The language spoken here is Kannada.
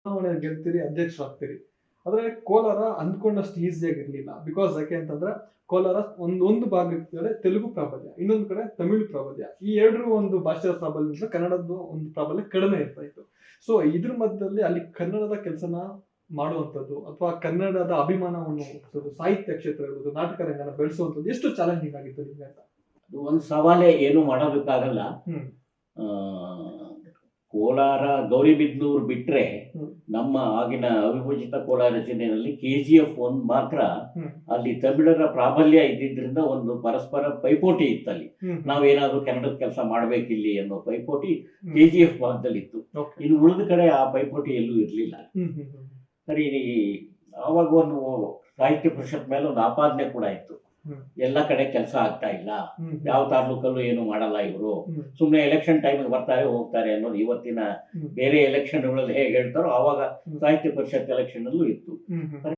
ಚುನಾವಣೆ ಗೆಲ್ತೀರಿ, ಅಧ್ಯಕ್ಷರಾಗ್ತೀರಿ. ಆದ್ರೆ ಕೋಲಾರ ಅಂದ್ಕೊಂಡಷ್ಟು ಈಸಿಯಾಗಿರ್ಲಿಲ್ಲ. ಬಿಕಾಸ್ ಯಾಕೆ ಅಂತಂದ್ರೆ ಕೋಲಾರ ಒಂದು ಭಾಗದ ತೆಲುಗು ಪ್ರಾಬಲ್ಯ, ಇನ್ನೊಂದು ಕಡೆ ತಮಿಳು ಪ್ರಾಬಲ್ಯ. ಈ ಎರಡರ ಒಂದು ಭಾಷೆಯ ಪ್ರಾಬಲ್ಯದಿಂದ ಕನ್ನಡದ ಒಂದು ಪ್ರಾಬಲ್ಯ ಕಡಿಮೆ ಇರ್ತಾ ಇತ್ತು. ಸೊ ಇದ್ರ ಮಧ್ಯದಲ್ಲಿ ಅಲ್ಲಿ ಕನ್ನಡದ ಕೆಲಸನ ಮಾಡುವಂಥದ್ದು ಅಥವಾ ಕನ್ನಡದ ಅಭಿಮಾನವನ್ನು ಹುಟ್ಟಿಸೋದು, ಸಾಹಿತ್ಯ ಕ್ಷೇತ್ರ ಇರ್ಬೋದು, ನಾಟಕ ರಂಗನ ಬೆಳೆಸುವಂಥದ್ದು ಎಷ್ಟು ಚಾಲೆಂಜಿಂಗ್ ಆಗಿತ್ತು ನಿಮ್ಗೆ ಅಂತ? ಅದು ಒಂದು ಸವಾಲೇ, ಏನು ಮಾಡೋದಕ್ಕಾಗಲ್ಲ. ಹ್ಮ್ ಆ, ಕೋಲಾರ ಗೌರಿಬಿದನೂರು ಬಿಟ್ರೆ ಹ್ಮ್ ನಮ್ಮ ಆಗಿನ ಅವಿಭಜಿತ ಕೋಲಾರ ಜಿಲ್ಲೆಯಲ್ಲಿ KGF ಒಂದು ಮಾತ್ರ ಹ್ಮ್ ಅಲ್ಲಿ ತಮಿಳರ ಪ್ರಾಬಲ್ಯ ಇದ್ದಿದ್ರಿಂದ ಒಂದು ಪರಸ್ಪರ ಪೈಪೋಟಿ ಇತ್ತಲ್ಲಿ. ಹ್ಮ್ ನಾವೇನಾದ್ರೂ ಕನ್ನಡದ ಕೆಲಸ ಮಾಡ್ಬೇಕಿಲ್ಲಿ ಅನ್ನೋ ಪೈಪೋಟಿ ಹ್ಮ್ KGF ಭಾಗದಲ್ಲಿ ಇತ್ತು. ಓಕೆ. ಇನ್ನು ಉಳಿದ ಕಡೆ ಆ ಪೈಪೋಟಿ ಎಲ್ಲೂ ಇರಲಿಲ್ಲ. ಹ್ಮ್ ಹ್ಮ್ ಹ್ಮ್ ಸರಿ, ಆವಾಗ ಒಂದು ಸಾಹಿತ್ಯ ಪರಿಷತ್ ಮೇಲೆ ಒಂದು ಆಪಾದನೆ ಕೂಡ ಇತ್ತು. ಹ್ಮ್ ಎಲ್ಲ ಕಡೆ ಕೆಲಸ ಆಗ್ತಾ ಇಲ್ಲ, ಹ್ಮ್ ಯಾವ ತಾಲೂಕಲ್ಲೂ ಏನು ಮಾಡಲ್ಲ ಇವರು, ಹ್ಮ್ ಸುಮ್ಮನೆ ಎಲೆಕ್ಷನ್ ಟೈಮಿಗೆ ಬರ್ತಾರೆ ಹೋಗ್ತಾರೆ ಅನ್ನೋದು ಇವತ್ತಿನ ಹ್ಮ್ ಬೇರೆ ಎಲೆಕ್ಷನ್ಗಳಲ್ಲಿ ಹೇಗೆ ಹೇಳ್ತಾರೋ ಆವಾಗ ಹ್ಮ್ ಸಾಹಿತ್ಯ ಪರಿಷತ್ ಎಲೆಕ್ಷನ್ ಅಲ್ಲೂ ಇತ್ತು. ಹ್ಮ್ ಹ್ಮ್